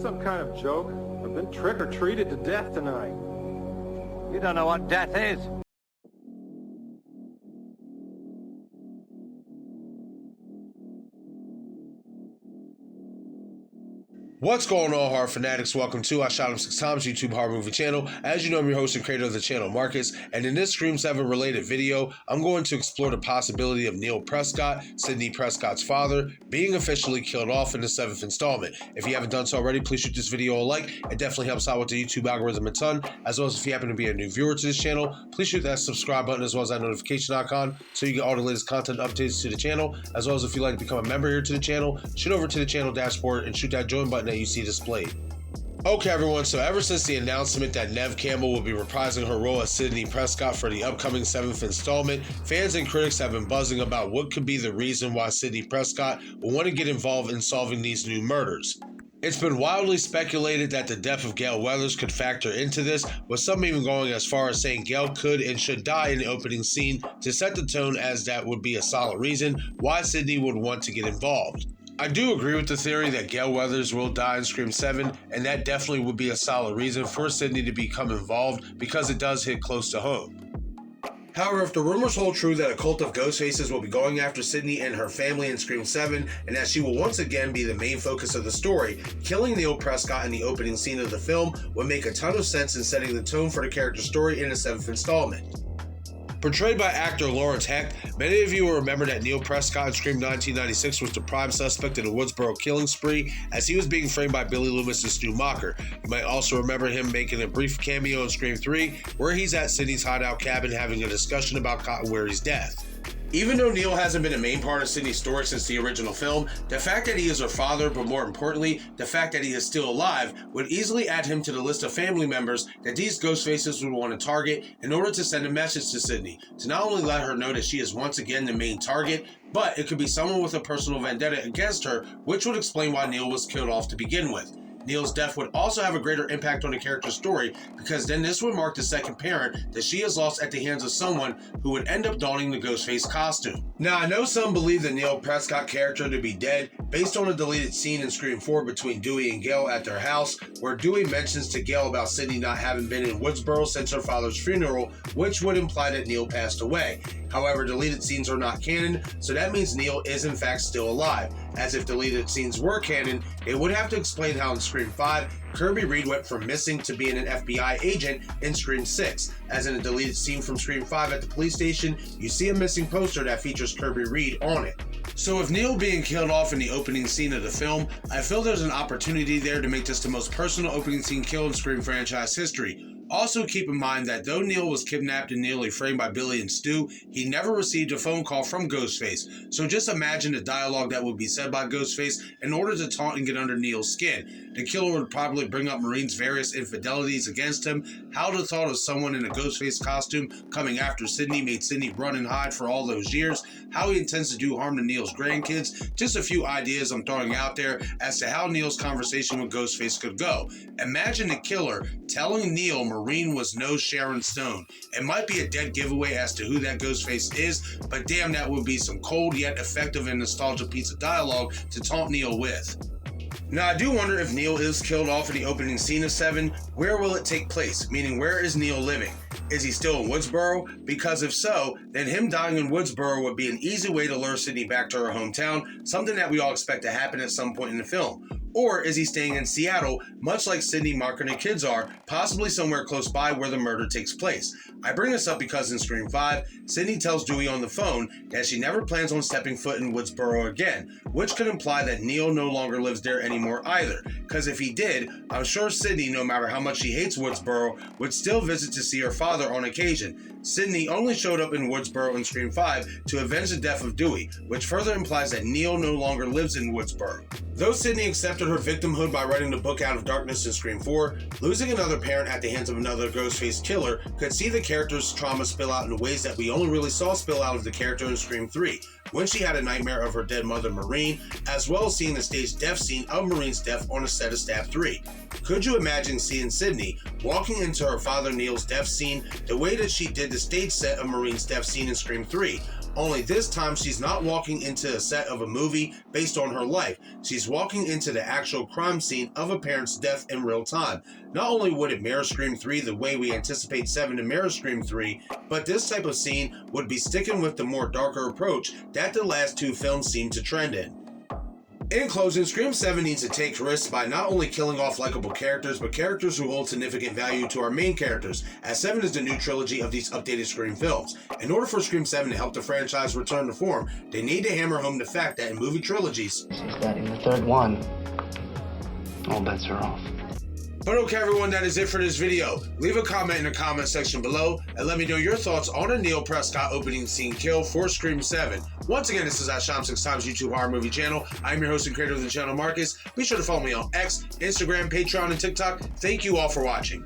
this some kind of joke? I've been trick-or-treated to death tonight. You don't know what death is. What's going on, horror fanatics? Welcome to I Shot Him 6 Times YouTube horror movie channel. As you know, I'm your host and creator of the channel, Marcus, and in this Scream 7 related video, I'm going to explore the possibility of Neil Prescott, Sidney Prescott's father, being officially killed off in the 7th installment. If you haven't done so already, please shoot this video a like. It definitely helps out with the YouTube algorithm a ton, as well as if you happen to be a new viewer to this channel, please shoot that subscribe button as well as that notification icon so you get all the latest content updates to the channel, as well as if you'd like to become a member here to the channel, shoot over to the channel dashboard and shoot that join button that you see displayed. Okay everyone, so ever since the announcement that Neve Campbell will be reprising her role as Sidney Prescott for the upcoming 7th installment, fans and critics have been buzzing about what could be the reason why Sidney Prescott will want to get involved in solving these new murders. It's been wildly speculated that the death of Gale Weathers could factor into this, with some even going as far as saying Gale could and should die in the opening scene to set the tone, as that would be a solid reason why Sidney would want to get involved. I do agree with the theory that Gale Weathers will die in Scream 7, and that definitely would be a solid reason for Sidney to become involved because it does hit close to home. However, if the rumors hold true that a cult of ghost faces will be going after Sidney and her family in Scream 7, and that she will once again be the main focus of the story, killing Neil Prescott in the opening scene of the film would make a ton of sense in setting the tone for the character's story in the 7th installment. Portrayed by actor Lawrence Hecht, many of you will remember that Neil Prescott in Scream 1996 was the prime suspect in the Woodsboro killing spree as he was being framed by Billy Loomis and Stu Macher. You might also remember him making a brief cameo in Scream 3 where he's at Sidney's hideout cabin having a discussion about Cotton Weary's death. Even though Neil hasn't been a main part of Sidney's story since the original film, the fact that he is her father, but more importantly, the fact that he is still alive, would easily add him to the list of family members that these ghost faces would want to target in order to send a message to Sidney, to not only let her know that she is once again the main target, but it could be someone with a personal vendetta against her, which would explain why Neil was killed off to begin with. Neil's death would also have a greater impact on the character's story, because then this would mark the second parent that she has lost at the hands of someone who would end up donning the Ghostface costume. Now, I know some believe the Neil Prescott character to be dead based on a deleted scene in Scream 4 between Dewey and Gale at their house, where Dewey mentions to Gale about Sidney not having been in Woodsboro since her father's funeral, which would imply that Neil passed away. However, deleted scenes are not canon, so that means Neil is in fact still alive, as if deleted scenes were canon, it would have to explain how in Scream 5, Kirby Reed went from missing to being an FBI agent in Scream 6, as in a deleted scene from Scream 5 at the police station, you see a missing poster that features Kirby Reed on it. So with Neil being killed off in the opening scene of the film, I feel there's an opportunity there to make this the most personal opening scene kill in Scream franchise history. Also keep in mind that though Neil was kidnapped and nearly framed by Billy and Stu, he never received a phone call from Ghostface. So just imagine the dialogue that would be said by Ghostface in order to taunt and get under Neil's skin. The killer would probably bring up Marine's various infidelities against him, how the thought of someone in a Ghostface costume coming after Sidney made Sidney run and hide for all those years, how he intends to do harm to Neil's grandkids, just a few ideas I'm throwing out there as to how Neil's conversation with Ghostface could go. Imagine the killer telling Neil Marine was no Sharon Stone. It might be a dead giveaway as to who that Ghostface is, but damn, that would be some cold yet effective and nostalgia piece of dialogue to taunt Neil with. Now, I do wonder if Neil is killed off in the opening scene of 7, where will it take place? Meaning, where is Neil living? Is he still in Woodsboro? Because if so, then him dying in Woodsboro would be an easy way to lure Sidney back to her hometown, something that we all expect to happen at some point in the film. Or is he staying in Seattle, much like Sidney, Mark, and the kids are, possibly somewhere close by where the murder takes place? I bring this up because in Scream 5, Sidney tells Dewey on the phone that she never plans on stepping foot in Woodsboro again, which could imply that Neil no longer lives there anymore either, because if he did, I'm sure Sidney, no matter how much she hates Woodsboro, would still visit to see her father on occasion. Sidney only showed up in Woodsboro in Scream 5 to avenge the death of Dewey, which further implies that Neil no longer lives in Woodsboro. Though Sidney accepted her victimhood by writing the book Out of Darkness in Scream 4, losing another parent at the hands of another Ghostface killer could see the character's trauma spill out in ways that we only really saw spill out of the character in Scream 3, when she had a nightmare of her dead mother Marine, as well as seeing the staged death scene of Marine's death on a set of Stab 3. Could you imagine seeing Sidney walking into her father Neil's death scene the way that she did the stage set of Marine's death scene in Scream 3, only this time she's not walking into a set of a movie based on her life. She's walking into the actual crime scene of a parent's death in real time. Not only would it mirror Scream 3 the way we anticipate 7 to mirror Scream 3, but this type of scene would be sticking with the more darker approach that the last two films seem to trend in. In closing, Scream 7 needs to take risks by not only killing off likable characters, but characters who hold significant value to our main characters, as 7 is the new trilogy of these updated Scream films. In order for Scream 7 to help the franchise return to form, they need to hammer home the fact that in movie trilogies, that in the third one, all bets are off. But okay everyone, that is it for this video. Leave a comment in the comment section below and let me know your thoughts on a Neil Prescott opening scene kill for Scream 7. Once again, this is Asham 6 Times YouTube Horror Movie Channel. I'm your host and creator of the channel, Marcus. Be sure to follow me on X, Instagram, Patreon, and TikTok. Thank you all for watching.